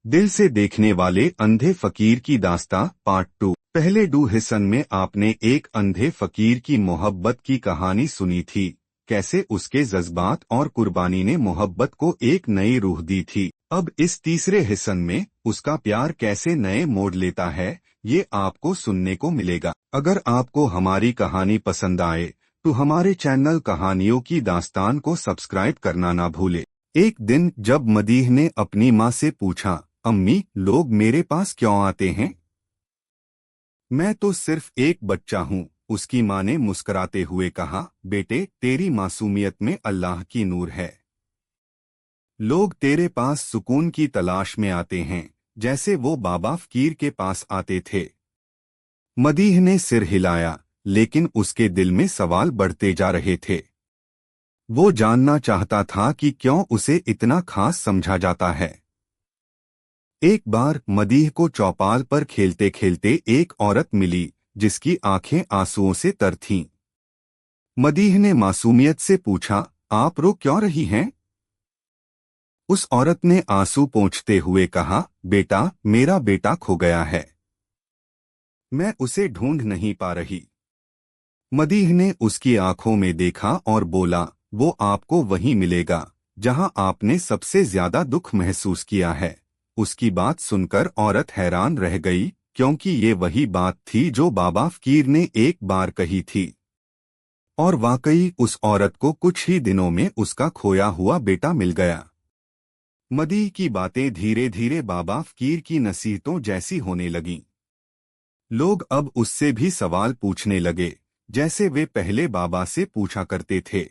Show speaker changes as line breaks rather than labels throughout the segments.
दिल से देखने वाले अंधे फकीर की दास्तां पार्ट 2। पहले 2 हिस्सन में आपने एक अंधे फकीर की मोहब्बत की कहानी सुनी थी, कैसे उसके जज्बात और कुर्बानी ने मोहब्बत को एक नई रूह दी थी। अब इस तीसरे हिस्सन में उसका प्यार कैसे नए मोड़ लेता है, ये आपको सुनने को मिलेगा। अगर आपको हमारी कहानी पसंद आए तो हमारे चैनल कहानियों की दास्तान को सब्सक्राइब करना ना भूले। एक दिन जब मदीह ने अपनी माँ से पूछा, अम्मी, लोग मेरे पास क्यों आते हैं? मैं तो सिर्फ एक बच्चा हूँ, उसकी माँ ने मुस्कुराते हुए कहा। बेटे, तेरी मासूमियत में अल्लाह की नूर है। लोग तेरे पास सुकून की तलाश में आते हैं, जैसे वो बाबा फकीर के पास आते थे। मदीह ने सिर हिलाया, लेकिन उसके दिल में सवाल बढ़ते जा रहे थे। वो जानना चाहता था कि क्यों उसे इतना खास समझा जाता है। एक बार मदीह को चौपाल पर खेलते खेलते एक औरत मिली, जिसकी आंखें आंसुओं से तर थीं। मदीह ने मासूमियत से पूछा, आप रो क्यों रही हैं? उस औरत ने आंसू पोंछते हुए कहा, बेटा, मेरा बेटा खो गया है। मैं उसे ढूंढ नहीं पा रही। मदीह ने उसकी आंखों में देखा और बोला, वो आपको वहीं मिलेगा जहां आपने सबसे ज्यादा दुख महसूस किया है। उसकी बात सुनकर औरत हैरान रह गई, क्योंकि ये वही बात थी जो बाबा फकीर ने एक बार कही थी। और वाकई उस औरत को कुछ ही दिनों में उसका खोया हुआ बेटा मिल गया। मदीह की बातें धीरे धीरे बाबा फकीर की नसीहतों जैसी होने लगीं। लोग अब उससे भी सवाल पूछने लगे, जैसे वे पहले बाबा से पूछा करते थे।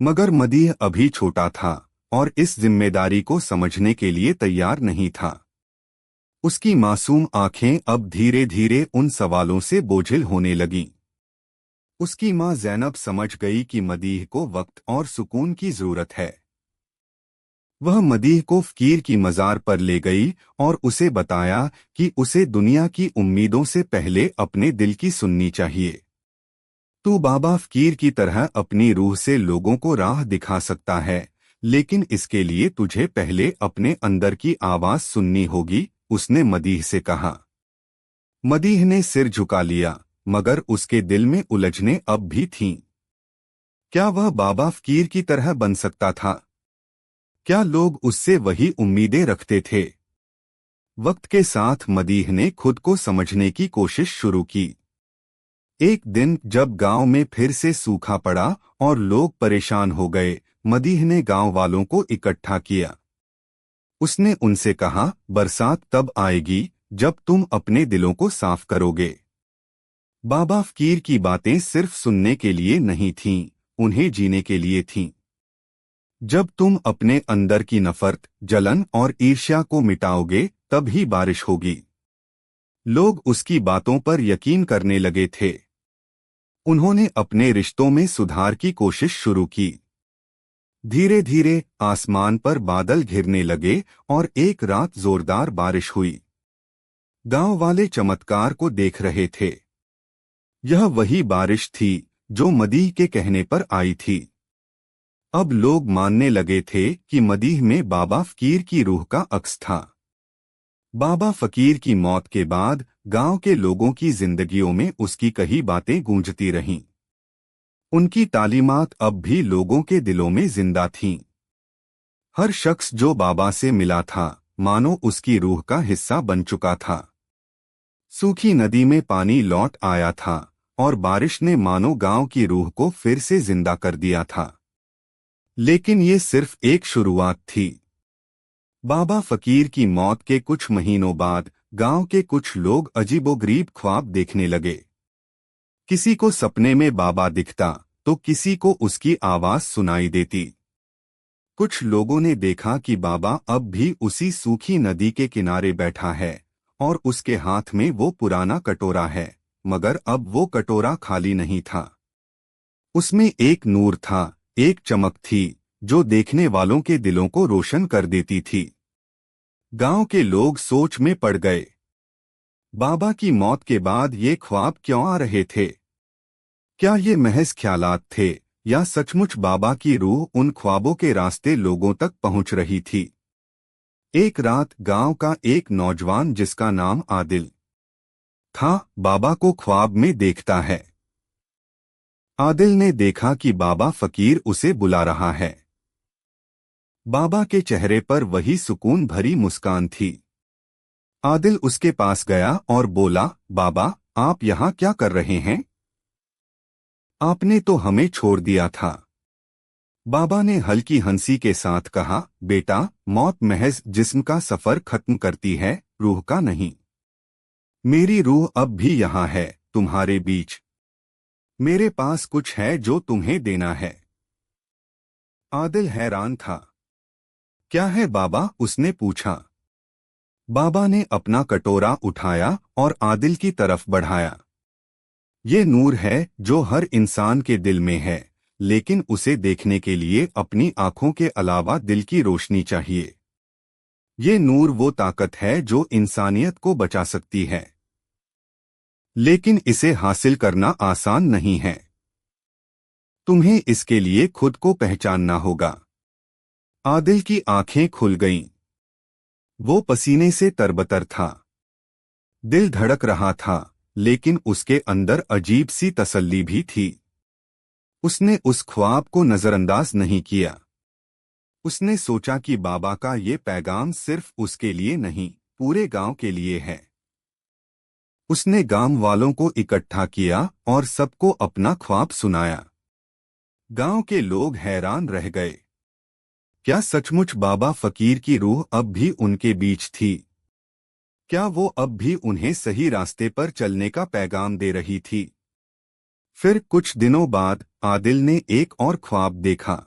मगर मदीह अभी छोटा था और इस जिम्मेदारी को समझने के लिए तैयार नहीं था। उसकी मासूम आंखें अब धीरे धीरे उन सवालों से बोझिल होने लगीं। उसकी माँ ज़ैनब समझ गई कि मदीह को वक्त और सुकून की जरूरत है। वह मदीह को फकीर की मज़ार पर ले गई और उसे बताया कि उसे दुनिया की उम्मीदों से पहले अपने दिल की सुननी चाहिए। तू बाबा फकीर की तरह अपनी रूह से लोगों को राह दिखा सकता है, लेकिन इसके लिए तुझे पहले अपने अंदर की आवाज सुननी होगी, उसने मदीह से कहा। मदीह ने सिर झुका लिया, मगर उसके दिल में उलझनें अब भी थीं। क्या वह बाबा फकीर की तरह बन सकता था? क्या लोग उससे वही उम्मीदें रखते थे? वक्त के साथ मदीह ने खुद को समझने की कोशिश शुरू की। एक दिन जब गांव में फिर से सूखा पड़ा और लोग परेशान हो गए, मदीह ने गांव वालों को इकट्ठा किया। उसने उनसे कहा, बरसात तब आएगी जब तुम अपने दिलों को साफ करोगे। बाबा फकीर की बातें सिर्फ सुनने के लिए नहीं थीं, उन्हें जीने के लिए थीं। जब तुम अपने अंदर की नफरत, जलन और ईर्ष्या को मिटाओगे, तब ही बारिश होगी। लोग उसकी बातों पर यकीन करने लगे थे। उन्होंने अपने रिश्तों में सुधार की कोशिश शुरू की। धीरे धीरे आसमान पर बादल घिरने लगे और एक रात जोरदार बारिश हुई। गांव वाले चमत्कार को देख रहे थे। यह वही बारिश थी जो मदीह के कहने पर आई थी। अब लोग मानने लगे थे कि मदीह में बाबा फकीर की रूह का अक्स था। बाबा फकीर की मौत के बाद गांव के लोगों की जिंदगियों में उसकी कही बातें गूंजती रहीं। उनकी तालीमात अब भी लोगों के दिलों में जिंदा थीं। हर शख्स जो बाबा से मिला था, मानो उसकी रूह का हिस्सा बन चुका था। सूखी नदी में पानी लौट आया था और बारिश ने मानो गांव की रूह को फिर से जिंदा कर दिया था। लेकिन ये सिर्फ एक शुरुआत थी। बाबा फकीर की मौत के कुछ महीनों बाद गांव के कुछ लोग अजीबोगरीब ख्वाब देखने लगे। किसी को सपने में बाबा दिखता तो किसी को उसकी आवाज सुनाई देती। कुछ लोगों ने देखा कि बाबा अब भी उसी सूखी नदी के किनारे बैठा है और उसके हाथ में वो पुराना कटोरा है, मगर अब वो कटोरा खाली नहीं था। उसमें एक नूर था, एक चमक थी जो देखने वालों के दिलों को रोशन कर देती थी। गांव के लोग सोच में पड़ गए। बाबा की मौत के बाद ये ख्वाब क्यों आ रहे थे? क्या ये महज ख्यालात थे या सचमुच बाबा की रूह उन ख्वाबों के रास्ते लोगों तक पहुंच रही थी? एक रात गांव का एक नौजवान जिसका नाम आदिल था, बाबा को ख्वाब में देखता है। आदिल ने देखा कि बाबा फकीर उसे बुला रहा है। बाबा के चेहरे पर वही सुकून भरी मुस्कान थी। आदिल उसके पास गया और बोला, बाबा, आप यहाँ क्या कर रहे हैं? आपने तो हमें छोड़ दिया था। बाबा ने हल्की हंसी के साथ कहा, बेटा, मौत महज जिस्म का सफर खत्म करती है, रूह का नहीं। मेरी रूह अब भी यहाँ है, तुम्हारे बीच। मेरे पास कुछ है जो तुम्हें देना है। आदिल हैरान था। क्या है बाबा? उसने पूछा। बाबा ने अपना कटोरा उठाया और आदिल की तरफ बढ़ाया। ये नूर है जो हर इंसान के दिल में है, लेकिन उसे देखने के लिए अपनी आंखों के अलावा दिल की रोशनी चाहिए। ये नूर वो ताकत है जो इंसानियत को बचा सकती है, लेकिन इसे हासिल करना आसान नहीं है। तुम्हें इसके लिए खुद को पहचानना होगा। आदिल की आंखें खुल गईं। वो पसीने से तरबतर था। दिल धड़क रहा था, लेकिन उसके अंदर अजीब सी तसल्ली भी थी। उसने उस ख्वाब को नजरअंदाज नहीं किया। उसने सोचा कि बाबा का ये पैगाम सिर्फ उसके लिए नहीं, पूरे गांव के लिए है। उसने गांव वालों को इकट्ठा किया और सबको अपना ख्वाब सुनाया। गांव के लोग हैरान रह गए। क्या सचमुच बाबा फकीर की रूह अब भी उनके बीच थी? क्या वो अब भी उन्हें सही रास्ते पर चलने का पैगाम दे रही थी? फिर कुछ दिनों बाद आदिल ने एक और ख्वाब देखा।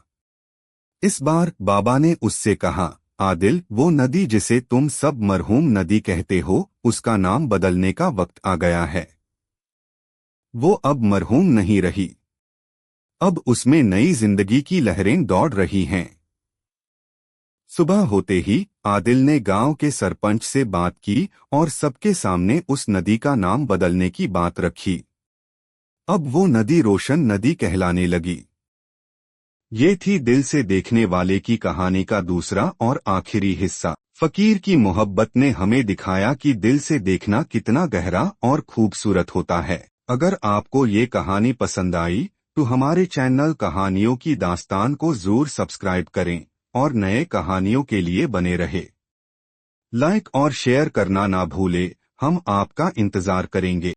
इस बार बाबा ने उससे कहा, आदिल, वो नदी जिसे तुम सब मरहूम नदी कहते हो, उसका नाम बदलने का वक्त आ गया है। वो अब मरहूम नहीं रही। अब उसमें नई जिंदगी की लहरें दौड़ रही हैं। सुबह होते ही आदिल ने गांव के सरपंच से बात की और सबके सामने उस नदी का नाम बदलने की बात रखी। अब वो नदी रोशन नदी कहलाने लगी। ये थी दिल से देखने वाले की कहानी का दूसरा और आखिरी हिस्सा। फकीर की मोहब्बत ने हमें दिखाया कि दिल से देखना कितना गहरा और खूबसूरत होता है। अगर आपको ये कहानी पसंद आई तो हमारे चैनल कहानियों की दास्तान को जरूर सब्सक्राइब करें और नए कहानियों के लिए बने रहे। लाइक और शेयर करना ना भूले, हम आपका इंतजार करेंगे।